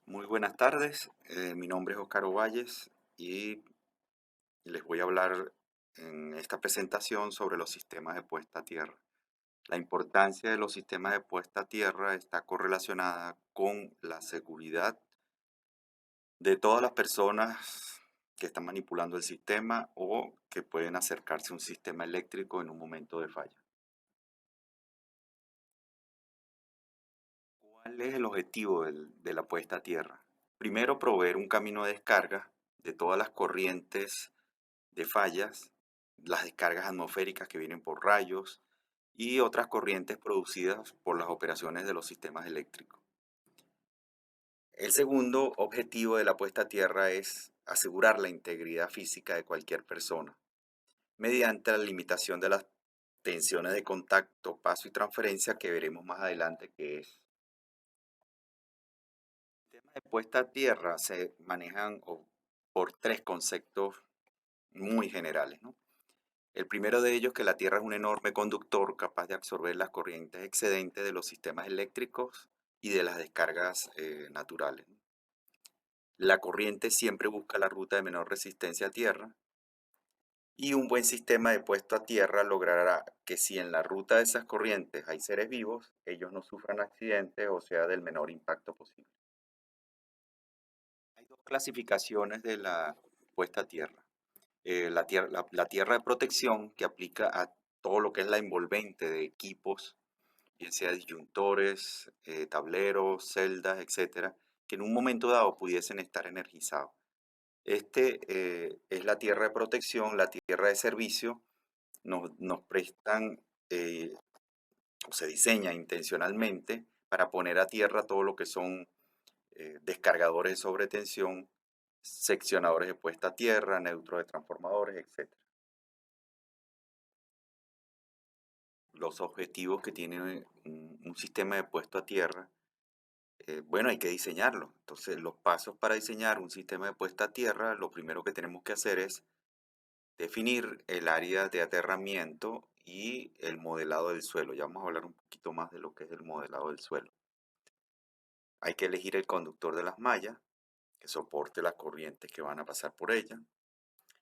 Muy buenas tardes, mi nombre es Oscar Ovalles y les voy a hablar en esta presentación sobre los sistemas de puesta a tierra. La importancia de los sistemas de puesta a tierra está correlacionada con la seguridad de todas las personas que están manipulando el sistema o que pueden acercarse a un sistema eléctrico en un momento de falla. ¿Cuál es el objetivo de la puesta a tierra? Primero, proveer un camino de descarga de todas las corrientes de fallas, las descargas atmosféricas que vienen por rayos y otras corrientes producidas por las operaciones de los sistemas eléctricos. El segundo objetivo de la puesta a tierra es asegurar la integridad física de cualquier persona mediante la limitación de las tensiones de contacto, paso y transferencia que veremos más adelante que es. El tema de puesta a tierra se manejan por tres conceptos muy generales, ¿no? El primero de ellos, que la Tierra es un enorme conductor capaz de absorber las corrientes excedentes de los sistemas eléctricos y de las descargas naturales. La corriente siempre busca la ruta de menor resistencia a tierra y un buen sistema de puesto a tierra logrará que si en la ruta de esas corrientes hay seres vivos, ellos no sufran accidentes o sea del menor impacto posible. Hay dos clasificaciones de la puesta a tierra. La tierra de protección que aplica a todo lo que es la envolvente de equipos, bien sea disyuntores, tableros, celdas, etcétera, que en un momento dado pudiesen estar energizados. Es la tierra de protección, la tierra de servicio, nos prestan o se diseña intencionalmente para poner a tierra todo lo que son descargadores de sobretensión, seccionadores de puesta a tierra, neutros de transformadores, etcétera. Los objetivos que tiene un sistema de puesto a tierra, bueno, hay que diseñarlo. Entonces, los pasos para diseñar un sistema de puesta a tierra, lo primero que tenemos que hacer es definir el área de aterramiento y el modelado del suelo. Ya vamos a hablar un poquito más de lo que es el modelado del suelo. Hay que elegir el conductor de las mallas, que soporte las corrientes que van a pasar por ella.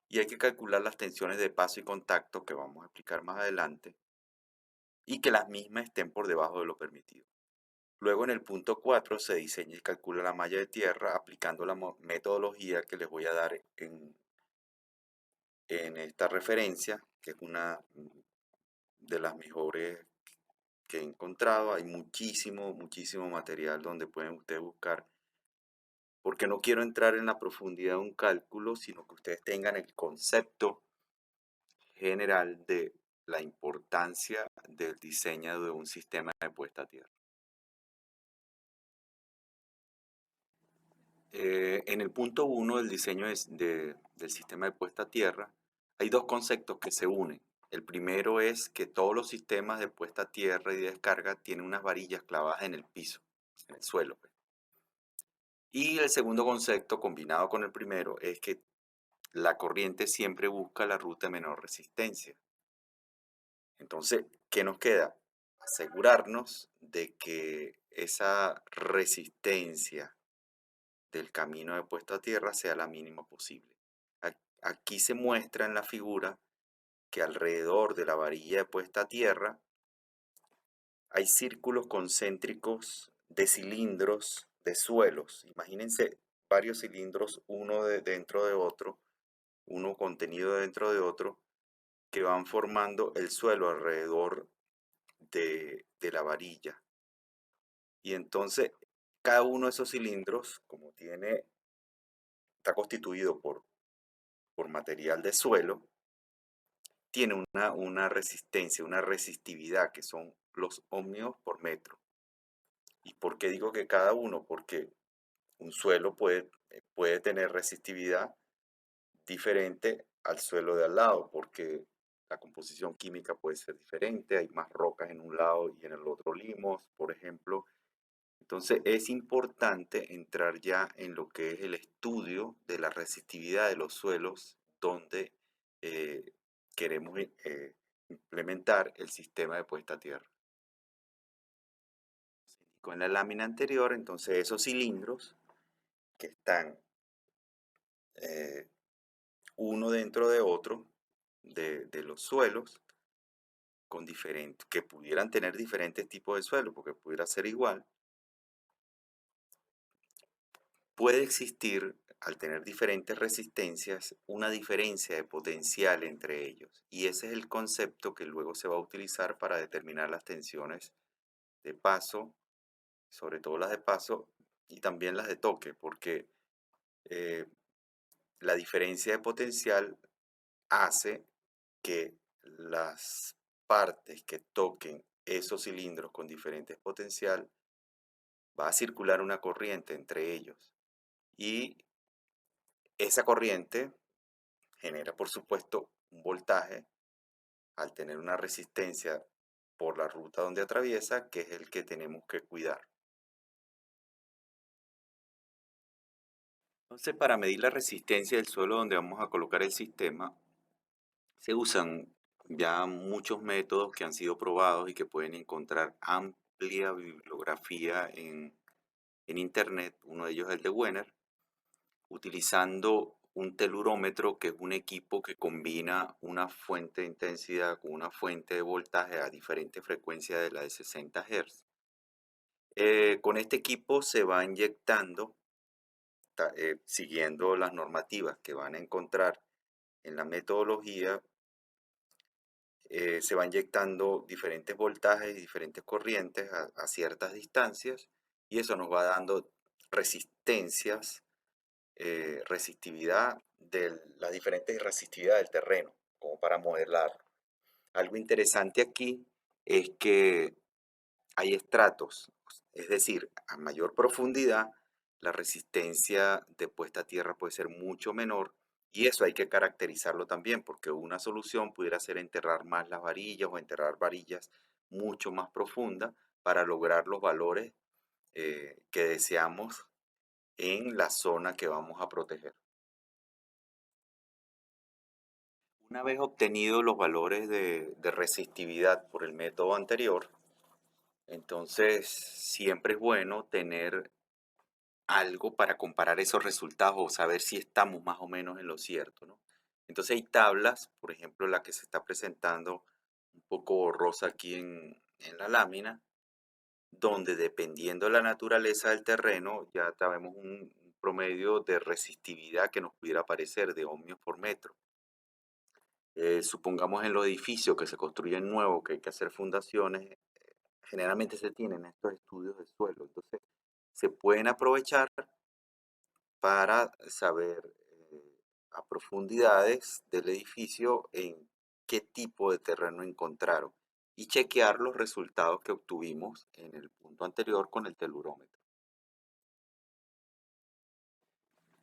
Y hay que calcular las tensiones de paso y contacto, que vamos a explicar más adelante, y que las mismas estén por debajo de lo permitido. Luego en el punto 4 se diseña y calcula la malla de tierra aplicando la metodología que les voy a dar en esta referencia, que es una de las mejores que he encontrado. Hay muchísimo material donde pueden ustedes buscar, porque no quiero entrar en la profundidad de un cálculo, sino que ustedes tengan el concepto general de la importancia del diseño de un sistema de puesta a tierra. En el punto 1 del diseño del sistema de puesta a tierra, hay dos conceptos que se unen. El primero es que todos los sistemas de puesta a tierra y de descarga tienen unas varillas clavadas en el piso, en el suelo, pues. Y el segundo concepto, combinado con el primero, es que la corriente siempre busca la ruta de menor resistencia. Entonces, ¿qué nos queda? Asegurarnos de que esa resistencia del camino de puesta a tierra sea la mínima posible. Aquí se muestra en la figura que alrededor de la varilla de puesta a tierra hay círculos concéntricos de cilindros de suelos. Imagínense varios cilindros, uno dentro de otro, uno contenido dentro de otro, que van formando el suelo alrededor de la varilla. Y entonces, cada uno de esos cilindros, como está constituido por material de suelo, tiene una resistencia, una resistividad, que son los ohmios por metro. ¿Y por qué digo que cada uno? Porque un suelo puede tener resistividad diferente al suelo de al lado, porque la composición química puede ser diferente, hay más rocas en un lado y en el otro limos, por ejemplo. Entonces es importante entrar ya en lo que es el estudio de la resistividad de los suelos donde eh, queremos implementar el sistema de puesta a tierra. Se indicó en la lámina anterior, entonces esos cilindros que están eh, uno dentro de otro de los suelos con diferentes, que pudieran tener diferentes tipos de suelo, porque pudiera ser igual, puede existir, al tener diferentes resistencias, una diferencia de potencial entre ellos. Y ese es el concepto que luego se va a utilizar para determinar las tensiones de paso, sobre todo las de paso y también las de toque, porque eh, la diferencia de potencial hace que las partes que toquen esos cilindros con diferentes potencial va a circular una corriente entre ellos. Y esa corriente genera, por supuesto, un voltaje al tener una resistencia por la ruta donde atraviesa, que es el que tenemos que cuidar. Entonces, para medir la resistencia del suelo donde vamos a colocar el sistema, se usan ya muchos métodos que han sido probados y que pueden encontrar amplia bibliografía en Internet. Uno de ellos es el de Wenner, utilizando un telurómetro, que es un equipo que combina una fuente de intensidad con una fuente de voltaje a diferentes frecuencias de la de 60 Hz. Con este equipo se va inyectando, siguiendo las normativas que van a encontrar en la metodología, se va inyectando diferentes voltajes y diferentes corrientes a ciertas distancias, y eso nos va dando resistencias, resistividad de las diferentes resistividades del terreno, como para modelarlo. Algo interesante aquí es que hay estratos, es decir, a mayor profundidad, la resistencia de puesta a tierra puede ser mucho menor, y eso hay que caracterizarlo también, porque una solución pudiera ser enterrar más las varillas o enterrar varillas mucho más profundas para lograr los valores que deseamos en la zona que vamos a proteger. Una vez obtenidos los valores de resistividad por el método anterior, entonces siempre es bueno tener algo para comparar esos resultados o saber si estamos más o menos en lo cierto, ¿no? Entonces hay tablas, por ejemplo, la que se está presentando un poco borrosa aquí en la lámina, donde dependiendo de la naturaleza del terreno, ya sabemos un promedio de resistividad que nos pudiera parecer de ohmios por metro. Supongamos en los edificios que se construyen nuevos, que hay que hacer fundaciones, generalmente se tienen estos estudios de suelo, entonces se pueden aprovechar para saber a profundidades del edificio en qué tipo de terreno encontraron y chequear los resultados que obtuvimos en el punto anterior con el telurómetro.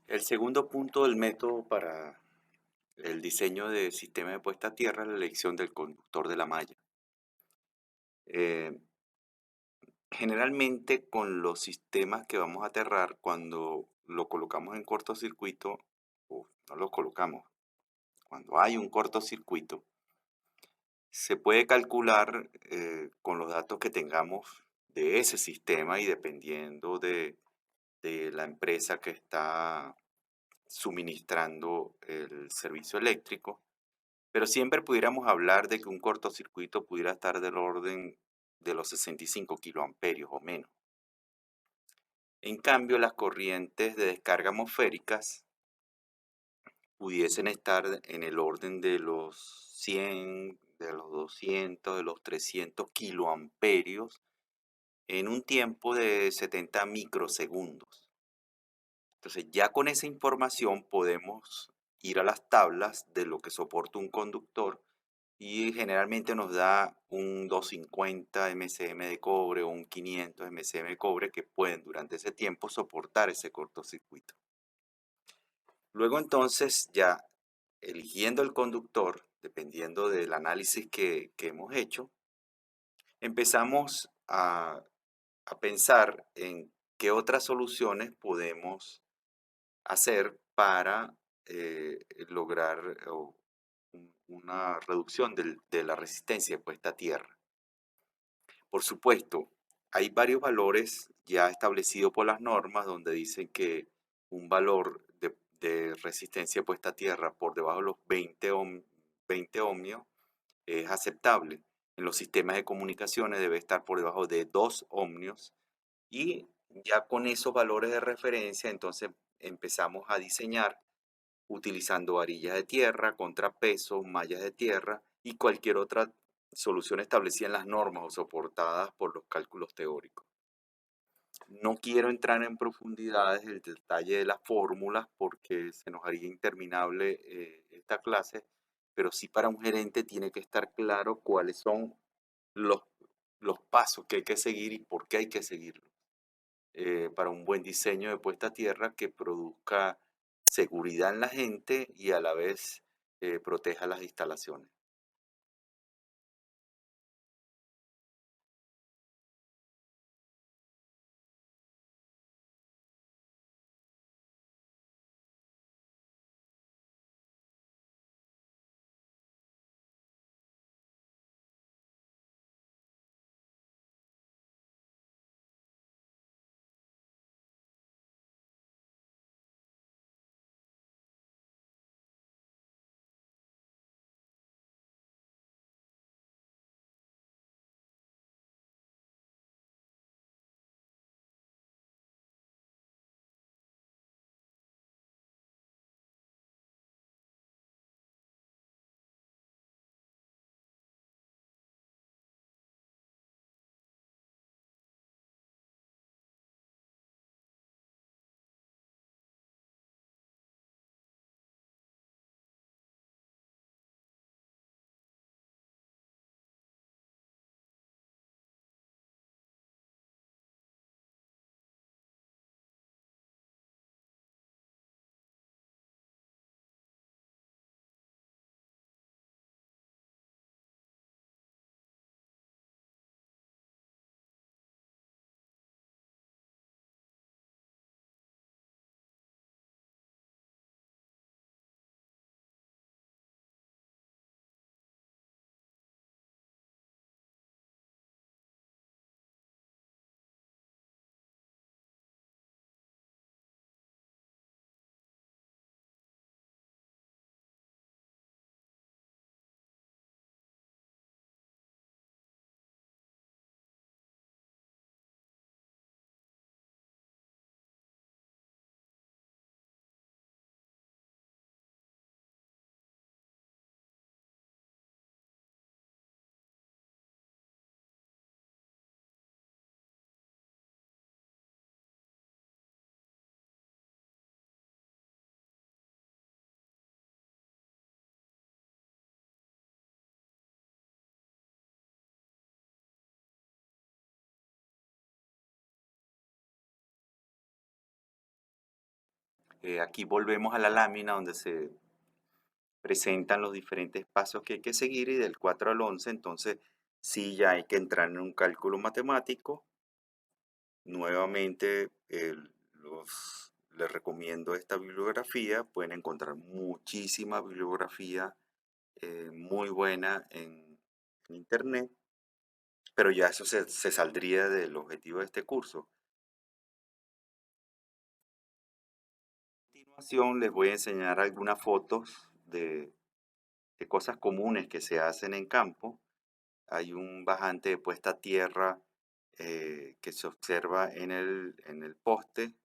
El segundo punto del método para el diseño de sistema de puesta a tierra es la elección del conductor de la malla. Eh, Generalmente con los sistemas que vamos a aterrar, cuando lo colocamos en cortocircuito, o no lo colocamos, cuando hay un cortocircuito, se puede calcular con los datos que tengamos de ese sistema y dependiendo de la empresa que está suministrando el servicio eléctrico, pero siempre pudiéramos hablar de que un cortocircuito pudiera estar del orden de los 65 kiloamperios o menos. En cambio, las corrientes de descarga atmosféricas pudiesen estar en el orden de los 100, de los 200, de los 300 kiloamperios en un tiempo de 70 microsegundos. Entonces, ya con esa información podemos ir a las tablas de lo que soporta un conductor y generalmente nos da un 250 MCM de cobre o un 500 MCM de cobre que pueden durante ese tiempo soportar ese cortocircuito. Luego entonces ya eligiendo el conductor, dependiendo del análisis que hemos hecho, empezamos a pensar en qué otras soluciones podemos hacer para lograr una reducción de la resistencia de puesta a tierra. Por supuesto, hay varios valores ya establecidos por las normas donde dicen que un valor de resistencia puesta a tierra por debajo de los 20 ohmios es aceptable. En los sistemas de comunicaciones debe estar por debajo de 2 ohmios y ya con esos valores de referencia, entonces empezamos a diseñar utilizando varillas de tierra, contrapesos, mallas de tierra y cualquier otra solución establecida en las normas o soportadas por los cálculos teóricos. No quiero entrar en profundidades el detalle de las fórmulas porque se nos haría interminable esta clase, pero sí para un gerente tiene que estar claro cuáles son los, los pasos que hay que seguir y por qué hay que seguirlos para un buen diseño de puesta a tierra que produzca seguridad en la gente y a la vez proteja las instalaciones. Aquí volvemos a la lámina donde se presentan los diferentes pasos que hay que seguir y del 4 al 11, entonces sí ya hay que entrar en un cálculo matemático. Nuevamente, les recomiendo esta bibliografía, pueden encontrar muchísima bibliografía muy buena en internet, pero ya eso se saldría del objetivo de este curso. A continuación les voy a enseñar algunas fotos de cosas comunes que se hacen en campo. Hay un bajante de puesta a tierra que se observa en el poste.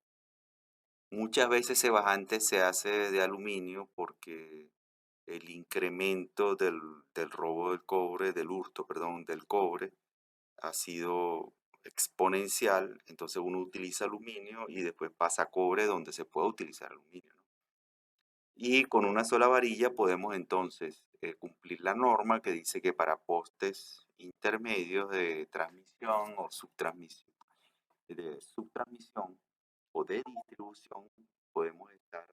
Muchas veces ese bajante se hace de aluminio porque el incremento del robo del cobre, del hurto, perdón, del cobre, ha sido exponencial. Entonces uno utiliza aluminio y después pasa a cobre donde se puede utilizar aluminio, ¿no? Y con una sola varilla podemos entonces cumplir la norma que dice que para postes intermedios de transmisión o subtransmisión o de distribución podemos estar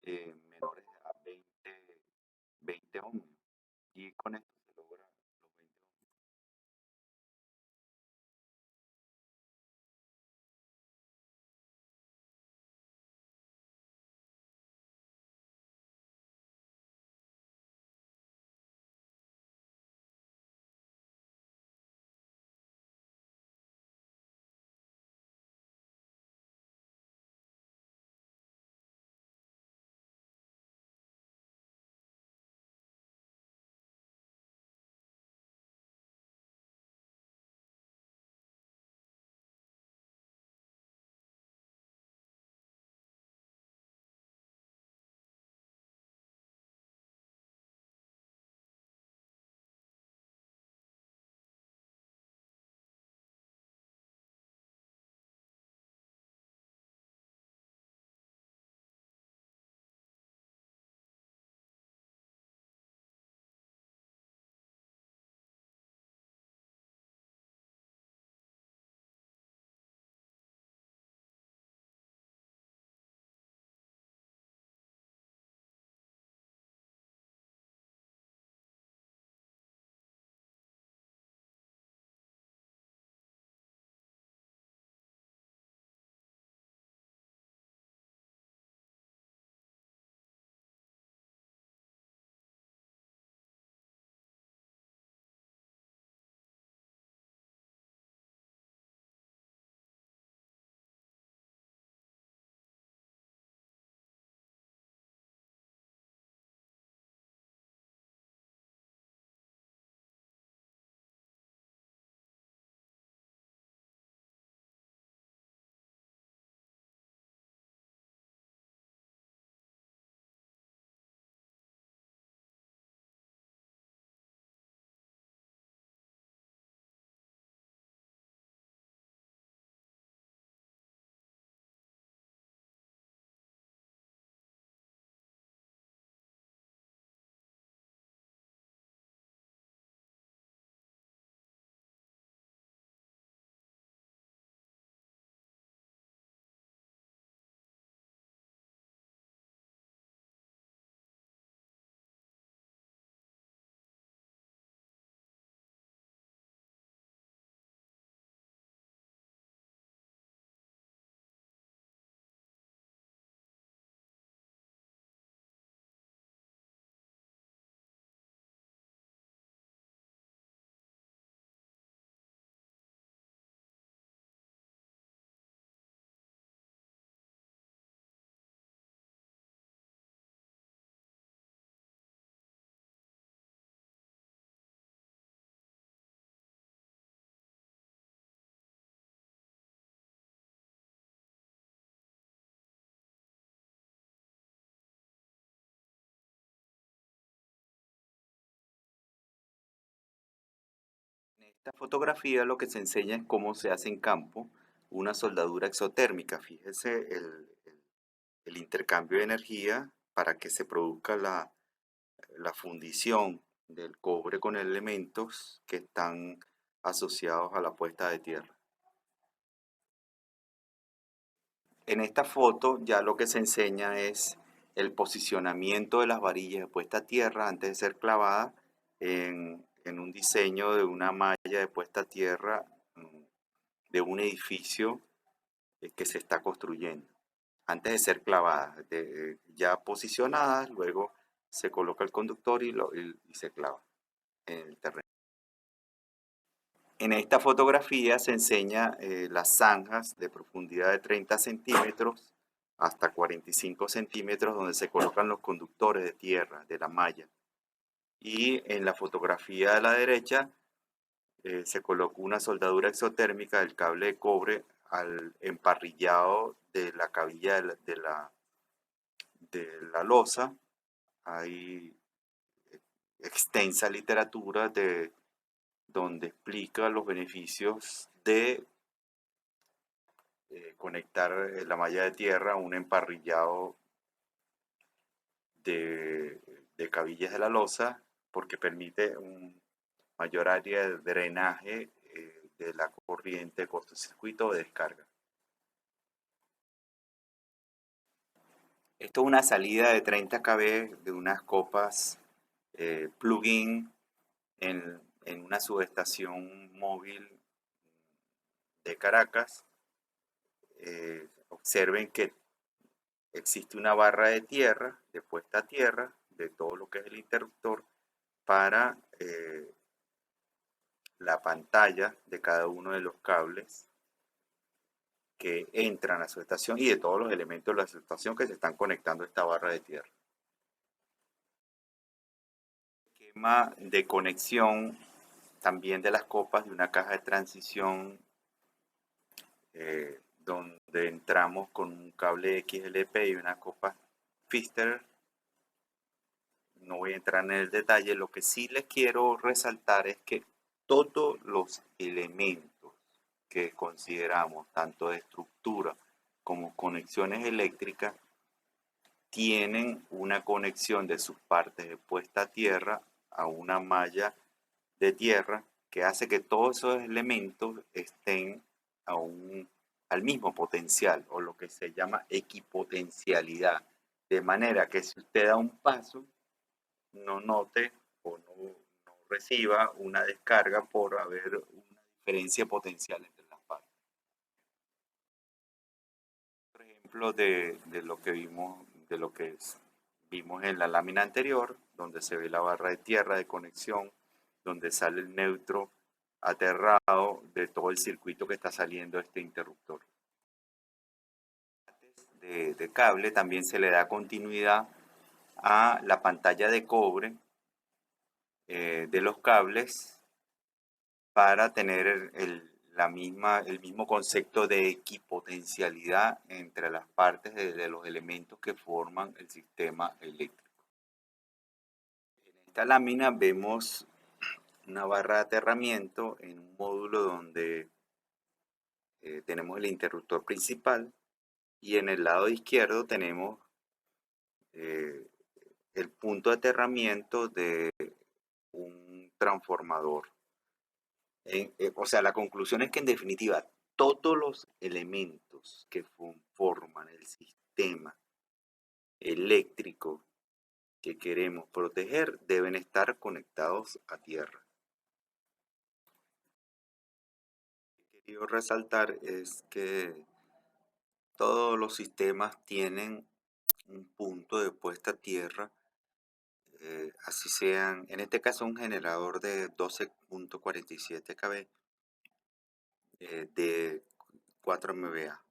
menores a 20 ohmios. Y con esto se logra los 20 ohmios. Esta fotografía lo que se enseña es cómo se hace en campo una soldadura exotérmica. Fíjese el intercambio de energía para que se produzca la fundición del cobre con elementos que están asociados a la puesta de tierra. En esta foto ya lo que se enseña es el posicionamiento de las varillas de puesta a tierra antes de ser clavadas en un diseño de una malla de puesta a tierra de un edificio que se está construyendo. Antes de ser clavadas, ya posicionadas, luego se coloca el conductor y se clava en el terreno. En esta fotografía se enseña las zanjas de profundidad de 30 centímetros hasta 45 centímetros donde se colocan los conductores de tierra de la malla. Y en la fotografía de la derecha se colocó una soldadura exotérmica del cable de cobre al emparrillado de la cabilla de la losa. Hay extensa literatura donde explica los beneficios de conectar la malla de tierra a un emparrillado de cabillas de la losa porque permite un mayor área de drenaje de la corriente de cortocircuito o de descarga. Esto es una salida de 30 kV de unas copas plug-in en una subestación móvil de Caracas. Observen que existe una barra de tierra, de puesta a tierra, de todo lo que es el interruptor, para la pantalla de cada uno de los cables que entran a su estación y de todos los elementos de la estación que se están conectando a esta barra de tierra. Esquema de conexión también de las copas de una caja de transición donde entramos con un cable XLP y una copa Pfister. No voy a entrar en el detalle, lo que sí les quiero resaltar es que todos los elementos que consideramos, tanto de estructura como conexiones eléctricas, tienen una conexión de sus partes de puesta a tierra a una malla de tierra que hace que todos esos elementos estén al mismo potencial o lo que se llama equipotencialidad. De manera que si usted da un paso, no note o no reciba una descarga por haber una diferencia potencial entre las partes. Por ejemplo, de lo que vimos en la lámina anterior, donde se ve la barra de tierra de conexión, donde sale el neutro aterrado de todo el circuito que está saliendo este interruptor. De cable también se le da continuidad a la pantalla de cobre de los cables para tener el mismo concepto de equipotencialidad entre las partes de los elementos que forman el sistema eléctrico. En esta lámina vemos una barra de aterramiento en un módulo donde tenemos el interruptor principal y en el lado izquierdo tenemos eh, el punto de aterramiento de un transformador. O sea, la conclusión es que en definitiva todos los elementos que forman el sistema eléctrico que queremos proteger deben estar conectados a tierra. Lo que quiero resaltar es que todos los sistemas tienen un punto de puesta a tierra, así sean, en este caso un generador de 12.47 kV de 4 MVA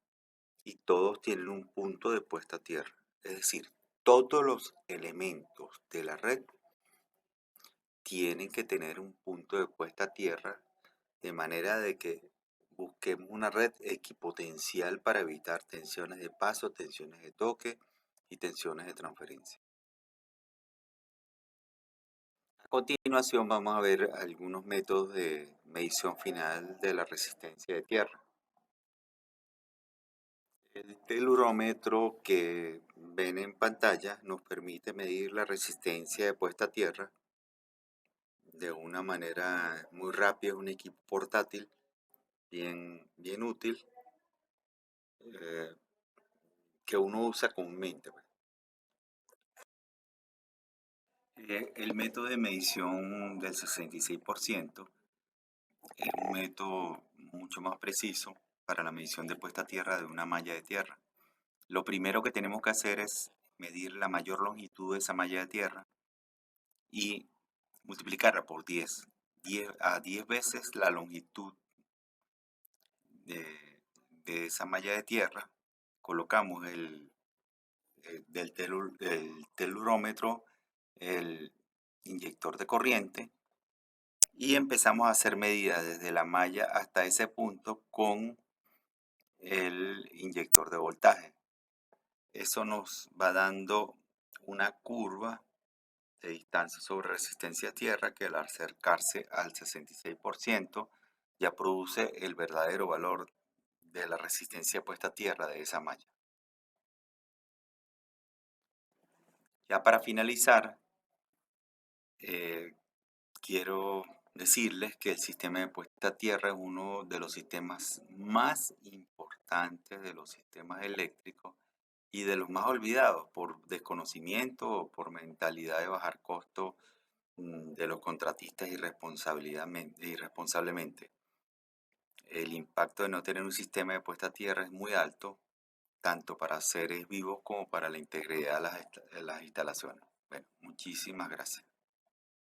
y todos tienen un punto de puesta a tierra. Es decir, todos los elementos de la red tienen que tener un punto de puesta a tierra de manera de que busquemos una red equipotencial para evitar tensiones de paso, tensiones de toque y tensiones de transferencia. A continuación vamos a ver algunos métodos de medición final de la resistencia de tierra. El telurómetro que ven en pantalla nos permite medir la resistencia de puesta a tierra de una manera muy rápida. Es un equipo portátil bien útil, eh, que uno usa comúnmente, pues. El método de medición del 66% es un método mucho más preciso para la medición de puesta a tierra de una malla de tierra. Lo primero que tenemos que hacer es medir la mayor longitud de esa malla de tierra y multiplicarla por 10. 10 veces la longitud de esa malla de tierra, colocamos del telurómetro el inyector de corriente y empezamos a hacer medidas desde la malla hasta ese punto con el inyector de voltaje. Eso nos va dando una curva de distancia sobre resistencia a tierra que al acercarse al 66% ya produce el verdadero valor de la resistencia puesta a tierra de esa malla. Ya para finalizar, eh, quiero decirles que el sistema de puesta a tierra es uno de los sistemas más importantes de los sistemas eléctricos y de los más olvidados por desconocimiento o por mentalidad de bajar costo de los contratistas irresponsablemente. El impacto de no tener un sistema de puesta a tierra es muy alto, tanto para seres vivos como para la integridad de las instalaciones. Bueno, muchísimas gracias.